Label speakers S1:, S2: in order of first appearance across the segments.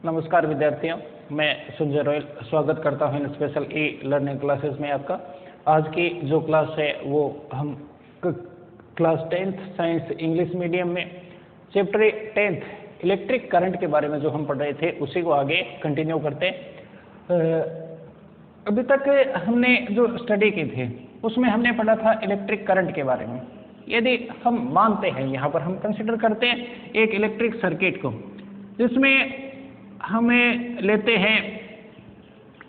S1: नमस्कार विद्यार्थियों, मैं संजय रॉयल स्वागत करता हूं इन स्पेशल ई लर्निंग क्लासेस में आपका। आज की जो क्लास है वो हम class 10th science English medium में चैप्टर 10th इलेक्ट्रिक करंट के बारे में जो हम पढ़ रहे थे उसी को आगे कंटिन्यू करते हैं। अभी तक हमने जो स्टडी की थी उसमें हमने पढ़ा था इलेक्ट्रिक करंट के बारे में। यदि हम मानते हैं, यहाँ पर हम कंसिडर करते हैं एक इलेक्ट्रिक सर्किट को, जिसमें हमें लेते हैं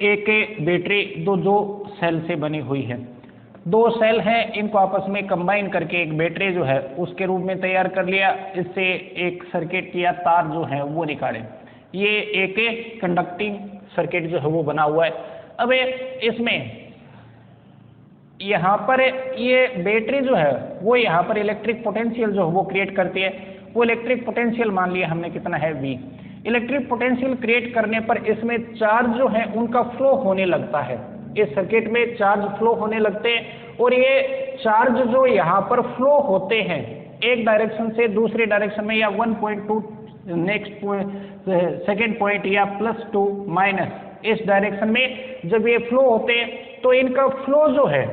S1: एक बैटरी जो सेल से बनी हुई है। दो सेल हैं, इनको आपस में कंबाइन करके एक बैटरी जो है उसके रूप में तैयार कर लिया। इससे एक सर्किट या तार जो है वो निकाले। ये एक कंडक्टिंग सर्किट जो है वो बना हुआ है। अब इसमें यहाँ पर ये बैटरी जो है वो यहाँ पर इलेक्ट्रिक पोटेंशियल जो है वो क्रिएट करती है। वो इलेक्ट्रिक पोटेंशियल मान लिया हमने कितना है, V। इलेक्ट्रिक पोटेंशियल क्रिएट करने पर इसमें चार्ज जो है उनका फ्लो होने लगता है। इस सर्किट में चार्ज फ्लो होने लगते हैं और ये चार्ज जो यहाँ पर फ्लो होते हैं एक डायरेक्शन से दूसरे डायरेक्शन में, या 1.2 नेक्स्ट सेकेंड पॉइंट, या +2 माइनस इस डायरेक्शन में जब ये फ्लो होते हैं तो इनका फ्लो जो है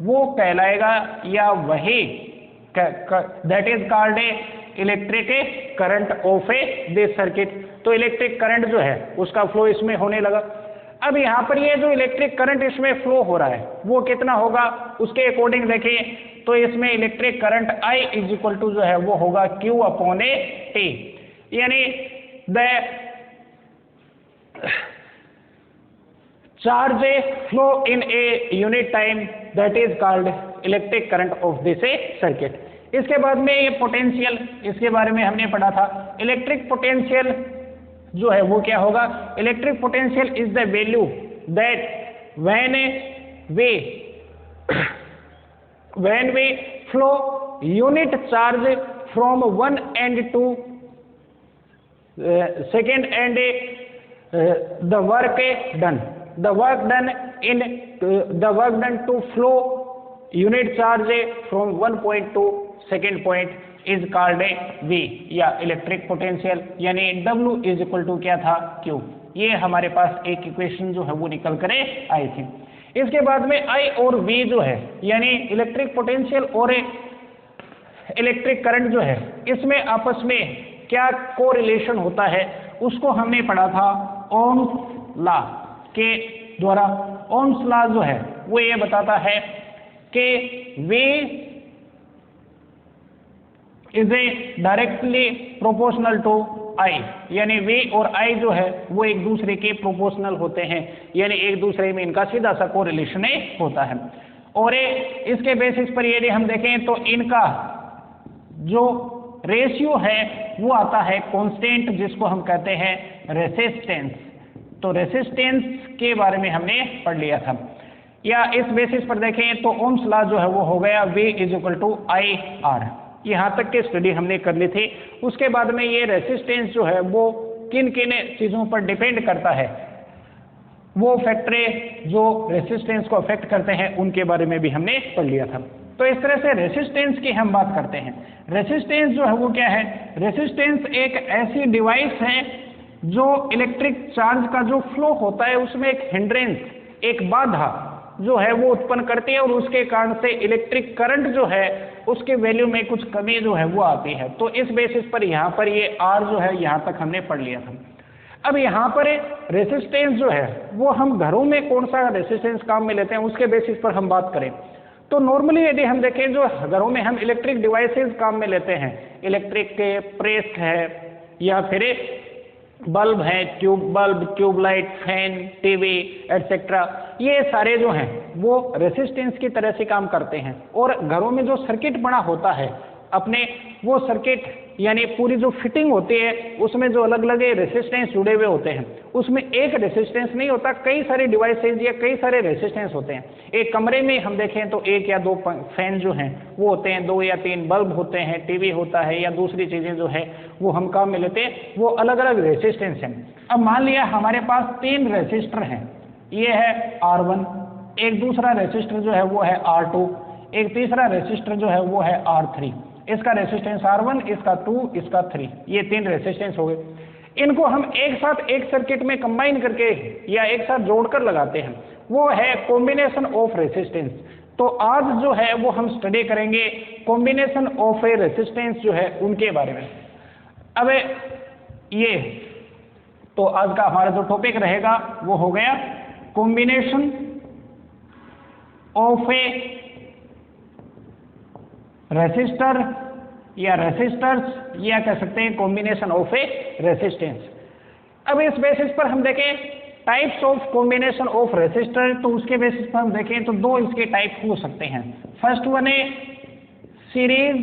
S1: वो कहलाएगा, या वही that is called a electric current of this circuit. तो इलेक्ट्रिक करंट जो है उसका फ्लो इसमें होने लगा। अब यहाँ पर ये जो इलेक्ट्रिक करंट इसमें फ्लो हो रहा है वो कितना होगा, उसके अकॉर्डिंग देखें तो इसमें इलेक्ट्रिक करंट I इज जो है वो होगा Q/T, यानी the charge flow in a unit time that is called electric current of this circuit. इसके बाद में ये पोटेंशियल, इसके बारे में हमने पढ़ा था। इलेक्ट्रिक पोटेंशियल जो है वो क्या होगा, electric potential is the value that when we flow unit charge from one end to second end, the work done to flow unit charge from one point to second point is called V, या electric potential, यानी W is equal to क्या था, Q। ये हमारे पास एक equation जो है वो निकल कर आई थी। इसके बाद में I और V जो है, यानी इलेक्ट्रिक पोटेंशियल और इलेक्ट्रिक करंट जो है, इसमें आपस में क्या कोरिलेशन होता है उसको हमने पढ़ा था ओम्स लॉ के द्वारा। ओम्स लॉ जो है वो ये बताता है कि V is a directly proportional to I, यानी V और I जो है वो एक दूसरे के प्रोपोर्शनल होते हैं, यानी एक दूसरे में इनका सीधा सा कोरिलेशन होता है। और इसके बेसिस पर यदि हम देखें तो इनका जो रेशियो है वो आता है कांस्टेंट, जिसको हम कहते हैं रेसिस्टेंस। तो रेसिस्टेंस के बारे में हमने पढ़ लिया था। या इस बेसिस पर देखें तो ओम्स लॉ जो है वो हो गया V is equal to IR। यहाँ तक की स्टडी हमने कर ली थी। उसके बाद में ये रेसिस्टेंस जो है वो किन किन चीज़ों पर डिपेंड करता है, वो फैक्टर जो रेसिस्टेंस को अफेक्ट करते हैं उनके बारे में भी हमने पढ़ लिया था। तो इस तरह से रेसिस्टेंस की हम बात करते हैं। रेसिस्टेंस जो है वो क्या है, रेसिस्टेंस एक ऐसी डिवाइस है जो इलेक्ट्रिक चार्ज का जो फ्लो होता है उसमें एक हिंड्रेंस, एक बाधा जो है वो उत्पन्न करती है, और उसके कारण से इलेक्ट्रिक करंट जो है उसके वैल्यू में कुछ कमी जो है वो आती है। तो इस बेसिस पर यहाँ पर ये R जो है यहाँ तक हमने पढ़ लिया था। अब यहाँ पर रेसिस्टेंस जो है वो हम घरों में कौन सा रेसिस्टेंस काम में लेते हैं उसके बेसिस पर हम बात करें तो नॉर्मली यदि हम देखें जो घरों में हम इलेक्ट्रिक डिवाइसेस काम में लेते हैं, इलेक्ट्रिक के प्रेस है, या फिर बल्ब है, tube bulb, tubelight, fan, TV etcetera, ये सारे जो हैं वो रेसिस्टेंस की तरह से काम करते हैं। और घरों में जो सर्किट बना होता है अपने, वो सर्किट यानी पूरी जो फिटिंग होती है उसमें जो अलग अलग रेसिस्टेंस जुड़े हुए होते हैं, उसमें एक रेसिस्टेंस नहीं होता, कई सारे डिवाइसेज या कई सारे रेसिस्टेंस होते हैं। एक कमरे में हम देखें तो 1 या 2 फैन जो हैं वो होते हैं, 2 या 3 बल्ब होते हैं, टीवी होता है, या दूसरी चीज़ें जो है वो हम काम में लेते हैं, वो अलग अलग रेसिस्टेंस हैं। अब मान लिया हमारे पास 3 रेसिस्टर हैं, ये है R1, एक दूसरा रेसिस्टर जो है वो है R2, एक तीसरा रेसिस्टर जो है वो है R3। इसका रेसिस्टेंस R1, इसका 2, इसका 3, ये 3 रेसिस्टेंस हो गए। इनको हम एक साथ एक सर्किट में कंबाइन करके या एक साथ जोड़कर लगाते हैं, वो है कॉम्बिनेशन ऑफ रेसिस्टेंस। तो आज जो है वो हम स्टडी करेंगे कॉम्बिनेशन ऑफ ए रेसिस्टेंस जो है उनके बारे में। अब ये तो आज का हमारा जो टॉपिक रहेगा वो हो गया कॉम्बिनेशन ऑफ ए रेसिस्टर या रेसिस्टर्स, या कह सकते हैं कॉम्बिनेशन ऑफ ए रेसिस्टेंस। अब इस बेसिस पर हम देखें types of combination of resistor, तो उसके बेसिस पर हम देखें तो दो इसके टाइप हो सकते हैं। फर्स्ट वन है सीरीज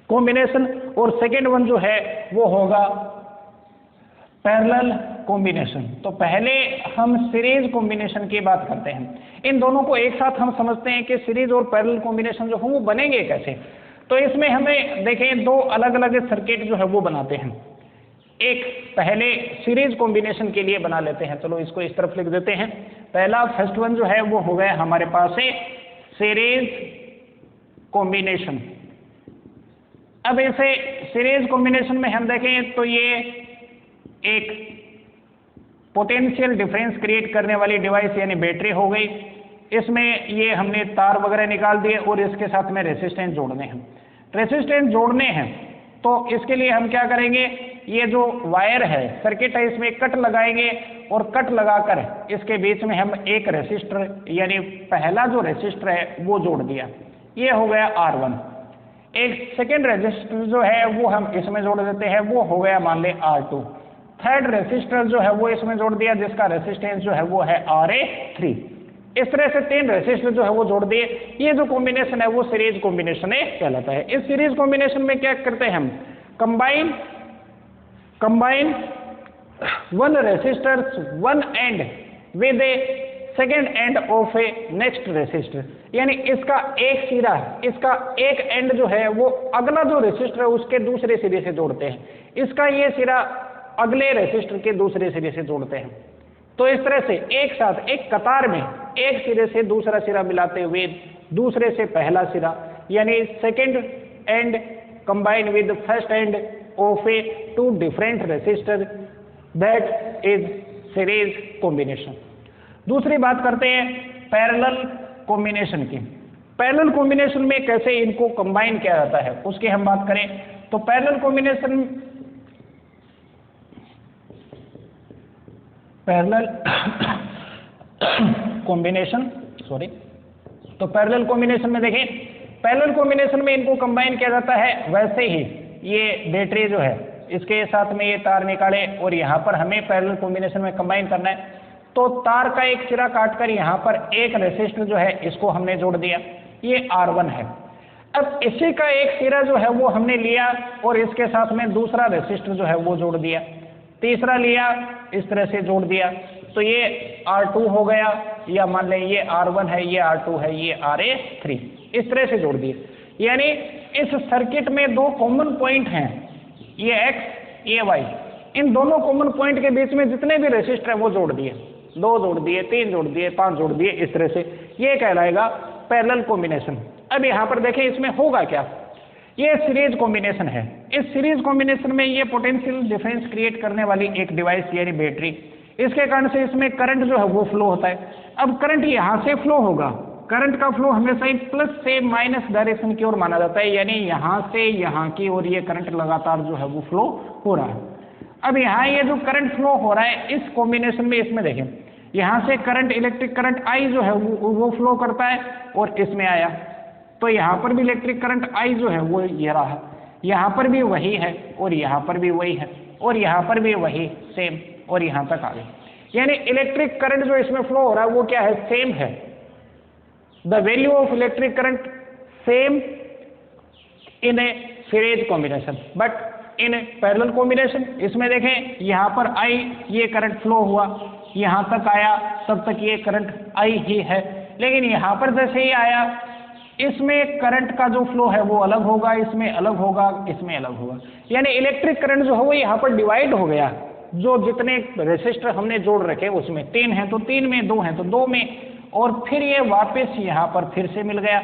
S1: कॉम्बिनेशन और सेकेंड वन जो है वो होगा पैरेलल कॉम्बिनेशन। तो पहले हम सीरीज कॉम्बिनेशन की बात करते हैं। इन दोनों को एक साथ हम समझते हैं कि सीरीज और पैरेलल कॉम्बिनेशन जो है वो बनेंगे कैसे। तो इसमें हमें देखें दो अलग अलग सर्किट जो है वो बनाते हैं। एक पहले सीरीज कॉम्बिनेशन के लिए बना लेते हैं, चलो इसको इस तरफ लिख देते हैं। पहला फर्स्ट वन जो है वो हो गया हमारे पास है सीरीज कॉम्बिनेशन। अब इसे सीरीज कॉम्बिनेशन में हम देखें तो ये एक पोटेंशियल डिफरेंस क्रिएट करने वाली डिवाइस यानी बैटरी हो गई। इसमें ये हमने तार वगैरह निकाल दिए और इसके साथ में रेसिस्टेंस जोड़ने हैं। रेसिस्टेंस जोड़ने हैं तो इसके लिए हम क्या करेंगे, ये जो वायर है सर्किट है इसमें कट लगाएंगे और कट लगाकर इसके बीच में हम एक रेसिस्टर यानी पहला जो रेसिस्टर है वो जोड़ दिया, ये हो गया R1। एक सेकेंड रेसिस्टर जो है वो हम इसमें जोड़ देते हैं, वो हो गया मान ले R2। थर्ड रेसिस्टर जो है वो इसमें जोड़ दिया जिसका रेसिस्टेंस जो है वो है RA3। इस तरह से तीन रेसिस्टर जो है वो जोड़ दिए। ये जो कॉम्बिनेशन है वो सीरीज कॉम्बिनेशन कहलाता है। इस सीरीज कॉम्बिनेशन में क्या करते हैं हम, combine one resistors one and with A second and of A next resistor, यानी इसका एक सिरा, इसका एक एंड जो है वो अगला जो रेसिस्टर है उसके दूसरे सिरे से जोड़ते हैं, इसका ये सिरा अगले रेसिस्टर के दूसरे सिरे से जोड़ते हैं। तो इस तरह से एक साथ एक कतार में एक सिरे से दूसरा सिरा मिलाते हुए दूसरे से पहला सिरा यानी second end combine with first end of a two different resistor, that is series combination. दूसरी बात करते हैं पैरेलल कॉम्बिनेशन की। पैरेलल कॉम्बिनेशन में कैसे इनको कंबाइन किया जाता है उसकी हम बात करें तो पैरेलल कॉम्बिनेशन तो पैरेलल कॉम्बिनेशन में देखें, पैरेलल कॉम्बिनेशन में इनको कंबाइन किया जाता है वैसे ही ये बैटरी जो है इसके साथ में ये तार निकाले और यहाँ पर हमें पैरेलल कॉम्बिनेशन में कंबाइन करना है। तो तार का एक सिरा काटकर यहाँ पर एक रेसिस्टर जो है इसको हमने जोड़ दिया, ये R1 है। अब इसी का एक सिरा जो है वो हमने लिया और इसके साथ में दूसरा रेसिस्टर जो है वो जोड़ दिया, तीसरा लिया, इस तरह से जोड़ दिया, तो ये R2 हो गया, या मान लें ये R1 है, ये R2 है, ये RA3, इस तरह से जोड़ दिए। यानी इस सर्किट में दो कॉमन पॉइंट हैं, ये X ये Y, इन दोनों कॉमन पॉइंट के बीच में जितने भी रेसिस्टर हैं वो जोड़ दिए, 2 जोड़ दिए, 3 जोड़ दिए, 5 जोड़ दिए, इस तरह से ये कहलाएगा पैरेलल कॉम्बिनेशन। अब यहाँ पर देखें इसमें होगा क्या, ये सीरीज कॉम्बिनेशन है। इस सीरीज कॉम्बिनेशन में ये पोटेंशियल डिफरेंस क्रिएट करने वाली एक डिवाइस यानी बैटरी, इसके कारण से इसमें करंट जो है वो फ्लो होता है। अब करंट यहाँ से फ्लो होगा, करंट का फ्लो हमेशा ही प्लस से माइनस डायरेक्शन की ओर माना जाता है, यानी यहाँ से यहाँ की ओर ये करंट लगातार जो है वो फ्लो हो रहा है। अब यहाँ ये जो करंट फ्लो हो रहा है इस कॉम्बिनेशन में, इसमें देखें यहाँ से करंट इलेक्ट्रिक करंट I जो है वो फ्लो करता है और इसमें आया, तो यहाँ पर भी इलेक्ट्रिक करंट I जो है वो ये रहा, यहाँ पर भी वही है और यहाँ पर भी वही है और यहाँ पर भी वही सेम और यहाँ तक आ गए। यानी इलेक्ट्रिक करंट जो इसमें फ्लो हो रहा है वो क्या है, सेम है। The value of electric current same in a series combination but in parallel combination. इसमें देखें यहाँ पर I ये करंट फ्लो हुआ, यहाँ तक आया, तब तक ये करंट I ही है, लेकिन यहाँ पर जैसे ही आया इसमें करंट का जो फ्लो है वो अलग होगा, इसमें अलग होगा, इसमें अलग होगा। यानी इलेक्ट्रिक करंट जो है वो यहाँ पर डिवाइड हो गया। जो जितने रेसिस्टर हमने जोड़ रखे उसमें 3 हैं तो 3 में, 2 हैं तो 2 में, और फिर ये वापस यहाँ पर फिर से मिल गया।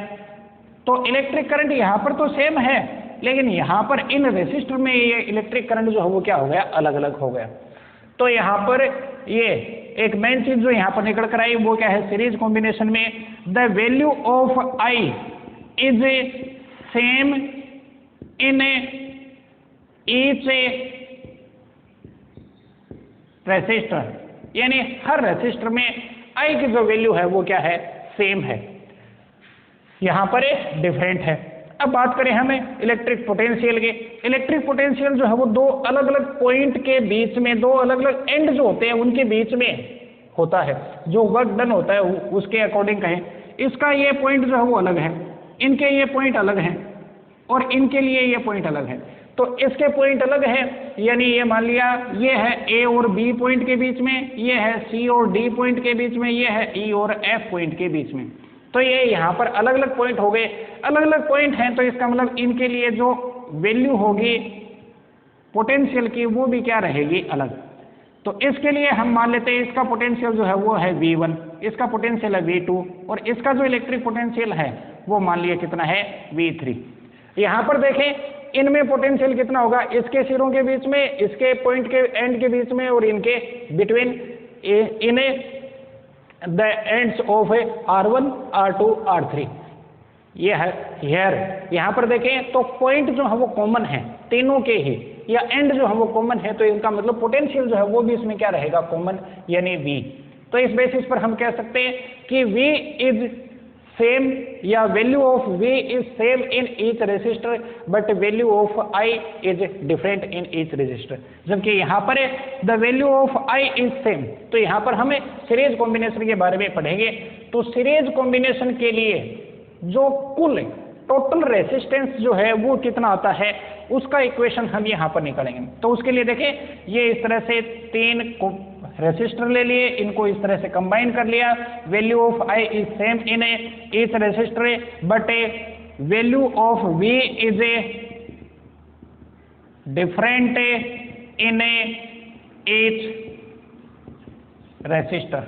S1: तो इलेक्ट्रिक करंट यहाँ पर तो सेम है, लेकिन यहाँ पर इन रेसिस्टर में ये इलेक्ट्रिक करंट जो है वो क्या हो गया, अलग अलग हो गया। तो यहाँ पर ये एक मेन चीज जो यहाँ पर निकल कर आई वो क्या है, सीरीज कॉम्बिनेशन में the value of I is same in each resistor, यानी हर रेसिस्टर में आई की जो वैल्यू है वो क्या है, सेम है, यहाँ पर डिफरेंट है। अब बात करें हमें इलेक्ट्रिक पोटेंशियल के। इलेक्ट्रिक पोटेंशियल जो है वो दो अलग अलग पॉइंट के बीच में, दो अलग अलग एंड जो होते हैं उनके बीच में होता है, जो वर्क डन होता है उसके अकॉर्डिंग कहें। इसका ये पॉइंट जो है वो अलग है, इनके ये पॉइंट अलग हैं और इनके लिए ये पॉइंट अलग है। तो इसके पॉइंट अलग है, यानी ये मान लिया ये है ए और बी पॉइंट के बीच में, ये है सी और डी पॉइंट के बीच में, ये है ई और एफ पॉइंट के बीच में। तो ये यहाँ पर अलग अलग पॉइंट हो गए, अलग अलग पॉइंट हैं, तो इसका मतलब इनके लिए जो वैल्यू होगी पोटेंशियल की वो भी क्या रहेगी, अलग। तो इसके लिए हम मान लेते हैं इसका पोटेंशियल जो है वो है V1, इसका पोटेंशियल है V2 और इसका जो इलेक्ट्रिक पोटेंशियल है वो मान लिया कितना है, V3। यहाँ पर देखें इनमें पोटेंशियल कितना होगा, इसके सिरों के बीच में, इसके पॉइंट के एंड के बीच में और इनके between in the ends of R1 R2 R3 ये है हेयर। यहाँ पर देखें तो पॉइंट जो है वो कॉमन है तीनों के ही, या एंड जो है वो कॉमन है, तो इनका मतलब पोटेंशियल जो है वो भी इसमें क्या रहेगा, कॉमन, यानी V। तो इस बेसिस पर हम कह सकते हैं कि V इज सेम या value of V is same in each resistor but value of I is different in each resistor. जबकि यहाँ पर the value of I is same, तो यहाँ पर हमें सीरीज कॉम्बिनेशन के बारे में पढ़ेंगे। तो सीरीज कॉम्बिनेशन के लिए जो कुल टोटल रेसिस्टेंस जो है वो कितना आता है उसका इक्वेशन हम यहाँ पर निकालेंगे। तो उसके लिए देखें ये इस तरह से तीन रेसिस्टर ले लिए, इनको इस तरह से कंबाइन कर लिया, value of I is same in each resistor but value of V is different in each resistor.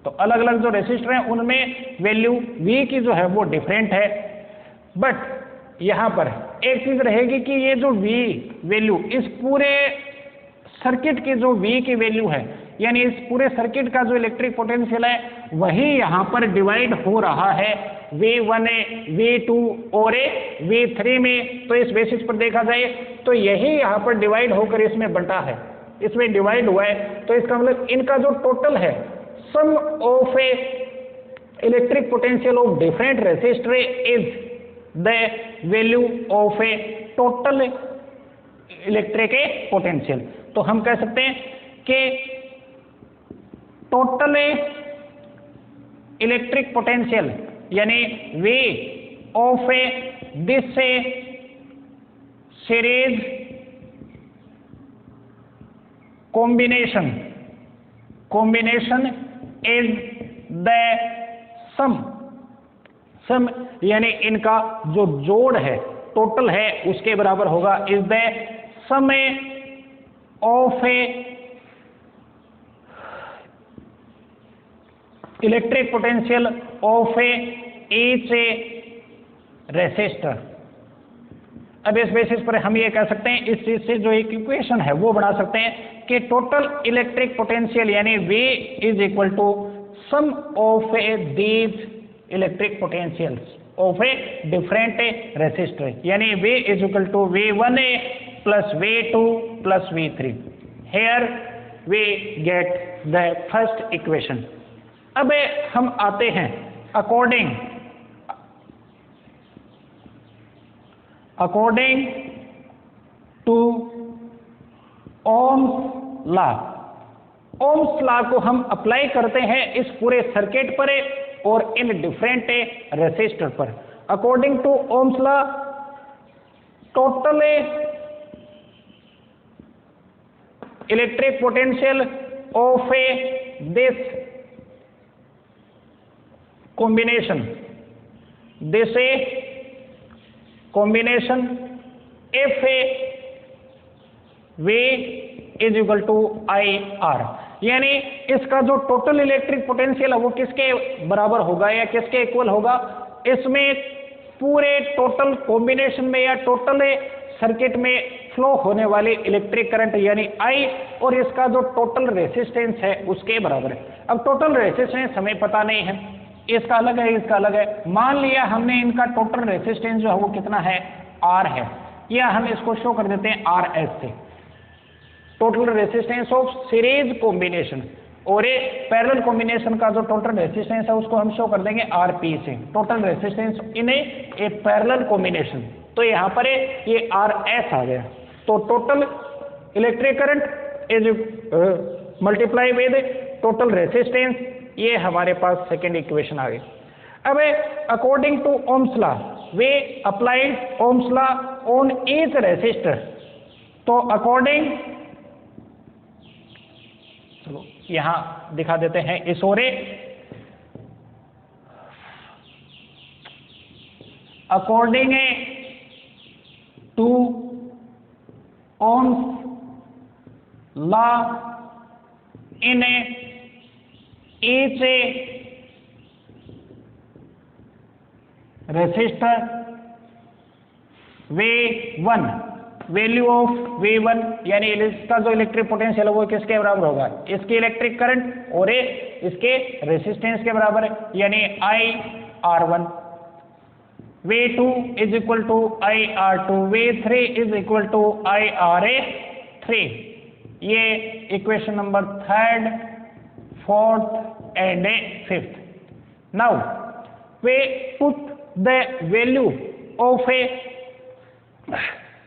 S1: तो अलग अलग जो रेसिस्टर हैं उनमें वैल्यू V की जो है वो डिफरेंट है, बट यहाँ पर एक चीज रहेगी कि ये जो V वैल्यू इस पूरे सर्किट की जो V की वैल्यू है, यानी इस पूरे सर्किट का जो इलेक्ट्रिक पोटेंशियल है वही यहाँ पर डिवाइड हो रहा है V1 V2 और V3 में। तो इस बेसिस पर देखा जाए तो यही यहाँ पर डिवाइड होकर इसमें बंटा है, इसमें डिवाइड हुआ है। तो इसका मतलब इनका जो टोटल है sum of electric potential of different resistor is the value of total electric potential. तो हम कह सकते हैं कि टोटल इलेक्ट्रिक पोटेंशियल यानी V of this series combination is the sum यानी इनका जो जोड़ है टोटल है उसके बराबर होगा, is the sum of electric potential of each resistor. अब इस बेसिस पर हम ये कह सकते हैं, इस चीज से जो एक इक्वेशन है वो बना सकते हैं कि टोटल इलेक्ट्रिक पोटेंशियल यानी V is equal to sum of these electric potentials of a different resistor, यानी V is equal to V1 plus V2 plus V3। Here we get the first equation. अब हम आते हैं according to Ohm's law. Ohm's law को हम apply करते हैं इस पूरे सर्किट पर और इन डिफरेंट रेसिस्टर पर। According to Ohm's law total electric potential of this combination if V is equal to IR, यानी इसका जो टोटल इलेक्ट्रिक पोटेंशियल है वो किसके बराबर होगा या किसके इक्वल होगा, इसमें पूरे टोटल कॉम्बिनेशन में या टोटल सर्किट में फ्लो होने वाले इलेक्ट्रिक करंट यानी I और इसका जो टोटल रेसिस्टेंस है उसके बराबर है। अब टोटल रेसिस्टेंस हमें पता नहीं है, इसका अलग है, इसका अलग है। मान लिया हमने इनका टोटल रेसिस्टेंस जो है वो कितना है, R है, या हम इसको शो कर देते हैं RS से। Total resistance of series combination और एक पैरेलल कॉम्बिनेशन का जो टोटल रेसिस्टेंस है उसको हम शो कर देंगे RP से। Total resistance in a parallel combination, तो यहाँ पर ये RS आ गया। तो total electric current is multiply with total resistance, ये हमारे पास सेकेंड इक्वेशन आ गई। अब according to Ohm's law we applied Ohm's law on each resistor. तो अकॉर्डिंग, चलो यहां दिखा देते हैं इस ओरे, according to Ohm's law in each resistor V1, value of V1 यानी इसका जो इलेक्ट्रिक पोटेंशियल है वो किसके बराबर होगा, इसके इलेक्ट्रिक करंट और इसके रेसिस्टेंस के बराबर है, यानी IR1। V2 is equal to IR2, V3 is equal to IRA3। ये equation number 3rd, 4th and 5th. Now we put the value of a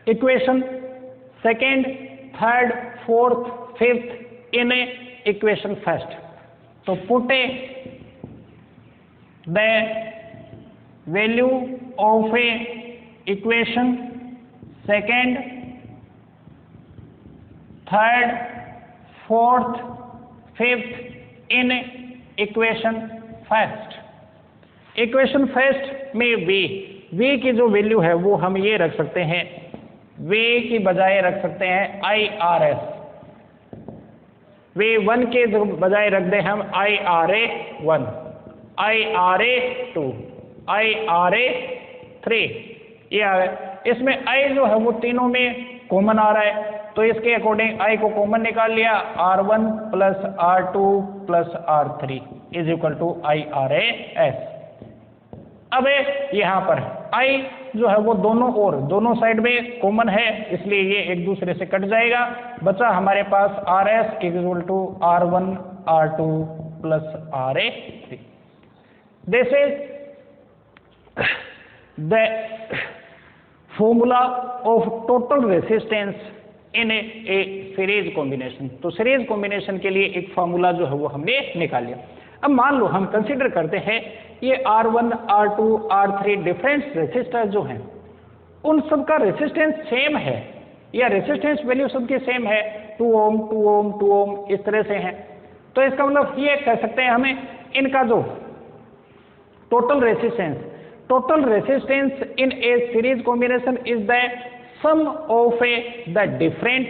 S1: equation 2nd, 3rd, 4th, 5th in a equation 1st. So put the value of a equation 2nd, 3rd, 4th, 5th in equation 1st। Equation 1st में V की जो value है वो हम ये रख सकते हैं, V की बजाय रख सकते हैं IRS, V1 के जो बजाय रख दें हम IRA1, IRA2, IRA3। ये आ गया। इसमें I जो है वो तीनों में कॉमन आ रहा है, तो इसके अकॉर्डिंग I को कॉमन निकाल लिया, R1 plus R2 plus R3 is equal to IRAS। अब यहाँ पर I जो है वो दोनों साइड में कॉमन है, इसलिए ये एक दूसरे से कट जाएगा। बचा हमारे पास RS is equal to R1 R2 plus RA3। This is the formula of total resistance in a series combination. तो सीरीज कॉम्बिनेशन के लिए एक फार्मूला जो है वो हमने निकाल लिया। अब मान लो हम कंसीडर करते हैं ये R1, R2, R3 different resistor जो हैं उन सब का रेसिस्टेंस सेम है, या रेसिस्टेंस वैल्यू सबकी सेम है, 2 ओम 2 ओम 2 ओम इस तरह से हैं। तो इसका मतलब ये कह सकते हैं हमें इनका जो total resistance in a series combination is the sum of the different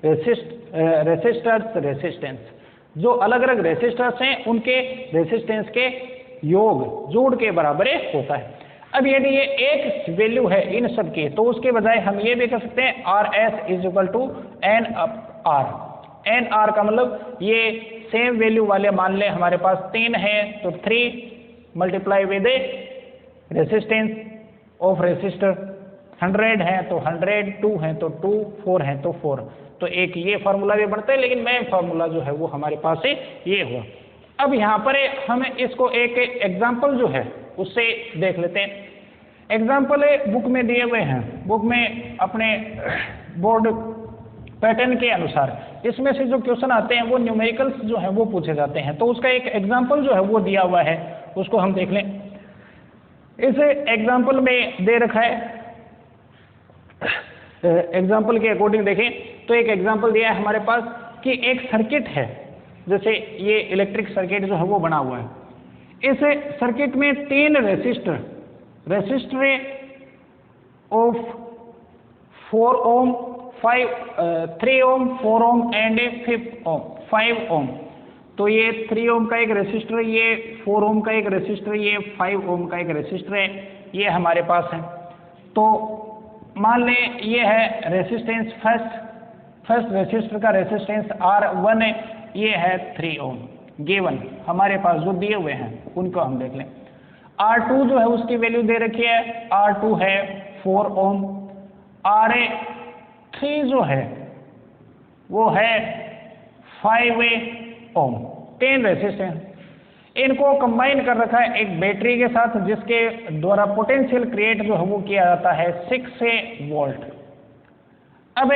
S1: resistors resistance. जो अलग अलग रेसिस्टर्स हैं उनके रेसिस्टेंस के योग जोड़ के बराबर होता है। अब यदि ये एक वैल्यू है इन सब की, तो उसके बजाय हम ये भी कर सकते हैं RS is equal to NR। NR का मतलब ये सेम वैल्यू वाले मान लें हमारे पास 3 है, तो 3 multiply with resistance of resistor, 100 है तो 100, 2 है तो 2, 4 है तो 4। तो एक ये फार्मूला भी बनता है, लेकिन मेन फार्मूला जो है वो हमारे पास है ये हुआ। अब यहाँ पर हम इसको एक एग्जाम्पल जो है उससे देख लेते हैं। एग्जाम्पल बुक में दिए हुए हैं, बुक में अपने बोर्ड पैटर्न के अनुसार इसमें से जो क्वेश्चन आते हैं वो न्यूमेरिकल्स जो है वो पूछे जाते हैं। तो उसका एक एग्जाम्पल जो है वो दिया हुआ है, उसको हम देख लें। इस एग्जाम्पल में दे रखा है, एग्जाम्पल के अकॉर्डिंग देखें तो एक एग्जाम्पल दिया है हमारे पास कि एक सर्किट है, जैसे ये इलेक्ट्रिक सर्किट जो है वो बना हुआ है। इस सर्किट में 3 resistor of 4 ohm, 3 ohm, 4 ohm and 5 ohm. तो ये 3 ओम का एक रेसिस्टर, ये 4 ओम का एक रेसिस्टर, ये 5 ओम का एक रेसिस्टर है। ये हमारे पास है। तो मान लें ये है रेसिस्टेंस फर्स्ट रेसिस्टर का रेसिस्टेंस R1 है, ये है 3 ओम गिवन हमारे पास जो दिए हुए हैं उनको हम देख लें। R2 जो है उसकी वैल्यू दे रखी है, R2 है 4 ओम, RA3 जो है वो है 5 ओम। 10 रेसिस्टेंस, इनको कंबाइन कर रखा है एक बैटरी के साथ जिसके द्वारा पोटेंशियल क्रिएट जो है वो किया जाता है 6 वोल्ट। अब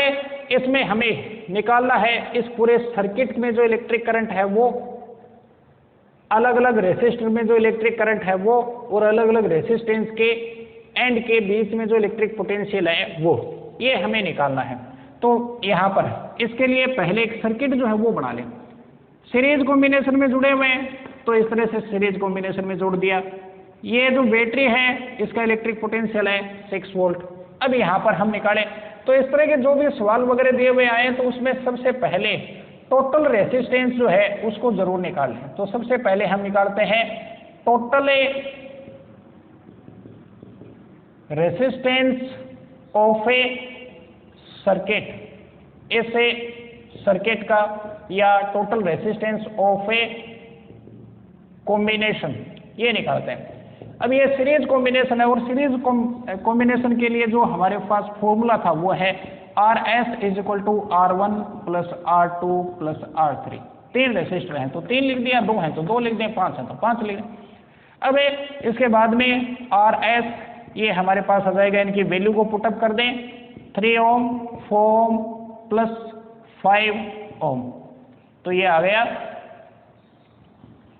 S1: इसमें हमें निकालना है इस पूरे सर्किट में जो इलेक्ट्रिक करंट है वो, अलग अलग रेसिस्टर में जो इलेक्ट्रिक करंट है वो, और अलग अलग रेसिस्टेंस के एंड के बीच में जो इलेक्ट्रिक पोटेंशियल है वो, ये हमें निकालना है। तो यहाँ पर इसके लिए पहले एक सर्किट जो है वो बना लें। सीरीज कॉम्बिनेशन में जुड़े हुए हैं तो इस तरह से सीरीज कॉम्बिनेशन में जोड़ दिया। ये जो बैटरी है इसका इलेक्ट्रिक पोटेंशियल है 6 वोल्ट। अब यहाँ पर हम निकालें तो इस तरह के जो भी सवाल वगैरह दिए हुए आए तो उसमें सबसे पहले टोटल रेसिस्टेंस जो है उसको जरूर निकाल लें। तो सबसे पहले हम निकालते हैं total resistance of A circuit, ऐसे सर्किट का, या total resistance of a combination, ये निकालते हैं। अब ये सीरीज कॉम्बिनेशन है और सीरीज कॉम्बिनेशन के लिए जो हमारे पास फॉर्मूला था वो है RS = R1 + R2 + R3। 3 resistor हैं तो 3 लिख दिया, 2 हैं तो 2 लिख दें, 5 हैं तो 5 लिख दें। अब इसके बाद में RS ये हमारे पास आ जाएगा, इनकी वैल्यू को पुटअप कर दें, 3 ओम, 4 ओम प्लस 5 ओम, तो ये आ गया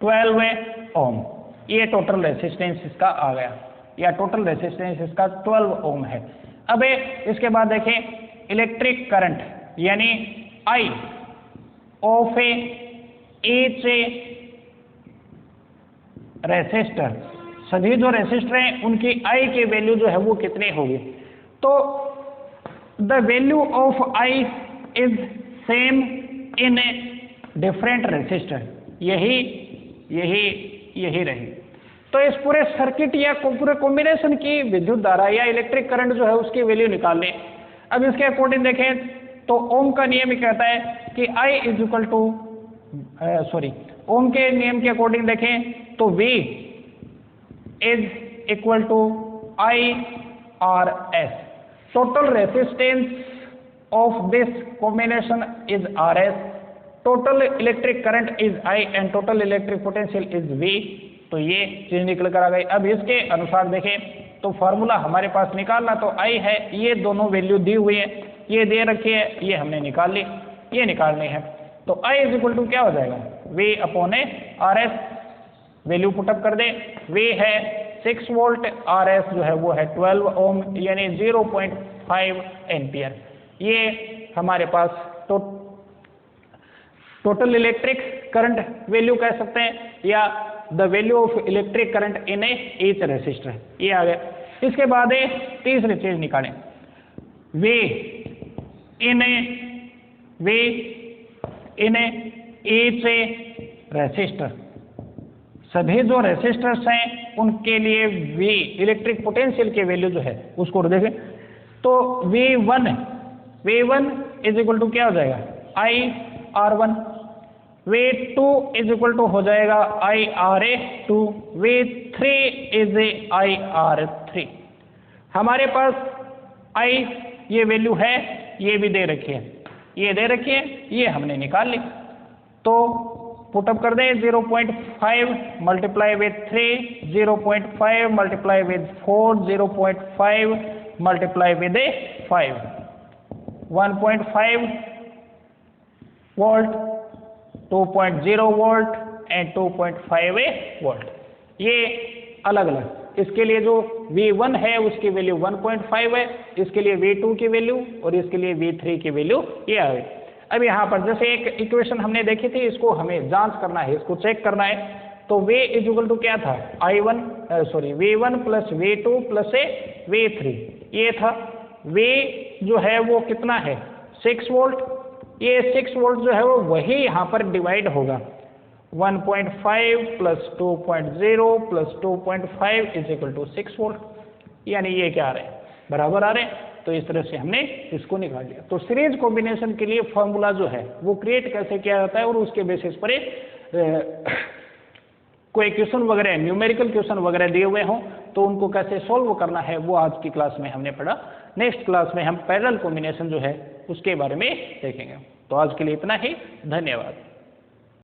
S1: 12 ओम। ये टोटल रेसिस्टेंस इसका आ गया, या टोटल रेसिस्टेंस इसका 12 ओम है। अब इसके बाद देखें इलेक्ट्रिक करंट यानी I ऑफ each रेसिस्टर, सभी जो रेसिस्टर हैं उनकी I की वैल्यू जो है वो कितनी होगी। तो the value of I is same in A different resistor, यही रही। तो इस पूरे सर्किट या पूरे कॉम्बिनेशन की विद्युत धारा या इलेक्ट्रिक करंट जो है उसकी वैल्यू निकाल लें। अब इसके अकॉर्डिंग देखें तो ओम का नियम कहता है कि ओम के नियम के अकॉर्डिंग देखें तो V = IRS। Total resistance of this combination is RS, total electric current is I and total electric potential is V। तो ये चीज निकल कर आ गई। अब इसके अनुसार देखें तो फार्मूला हमारे पास निकालना तो I है, ये दोनों वैल्यू दी हुई है, ये दे रखी है, ये हमने निकाल ली, ये निकालनी है। तो I = क्या हो जाएगा, V/RS, वैल्यू पुटअप कर दे। V है 6 वोल्ट, RS जो है वो है 12 ओम यानी 0.5 एम्पियर। ये हमारे पास टोटल इलेक्ट्रिक करंट वैल्यू कह सकते हैं, या the value of electric current in each resistor, ये आ गया। इसके बाद तीसरी चीज निकालें, वे इन ईच रेसिस्टर, सभी जो रेसिस्टर्स हैं उनके लिए V इलेक्ट्रिक पोटेंशियल की वैल्यू जो है उसको देखें तो V1 = क्या हो जाएगा, IR1, V2 = हो जाएगा IRA2, V3 is IR3। हमारे पास I ये वैल्यू है, ये भी दे रखी है, ये दे रखी है, ये हमने निकाल ली। तो पुटअप कर दें 0.5 multiply with 3, 0.5 multiply with 4, 0.5 multiply with 5, 1.5 volt, 2.0 volt and 2.5 volt. ये अलग अलग, इसके लिए जो V1 है उसकी वैल्यू 1.5 है, इसके लिए V2 की वैल्यू और इसके लिए V3 की वैल्यू ये आ गई। अब यहाँ पर जैसे एक इक्वेशन हमने देखी थी, इसको हमें जांच करना है, इसको चेक करना है। तो V = क्या था, V1 + V2 + V3, ये था। V जो है वो कितना है, 6 वोल्ट, ये 6 वोल्ट जो है वो वही यहाँ पर डिवाइड होगा, 1.5 + 2.0 + 2.5 = 6 वोल्ट। यानी ये क्या आ रहे हैं, बराबर आ रहे हैं। तो इस तरह से हमने इसको निकाल लिया। तो सीरीज कॉम्बिनेशन के लिए फॉर्मूला जो है वो क्रिएट कैसे किया जाता है और उसके बेसिस पर कोई क्वेश्चन वगैरह, न्यूमेरिकल क्वेश्चन वगैरह दिए हुए हों तो उनको कैसे सॉल्व करना है वो आज की क्लास में हमने पढ़ा। नेक्स्ट क्लास में हम पैरेलल कॉम्बिनेशन जो है उसके बारे में देखेंगे। तो आज के लिए इतना ही, धन्यवाद।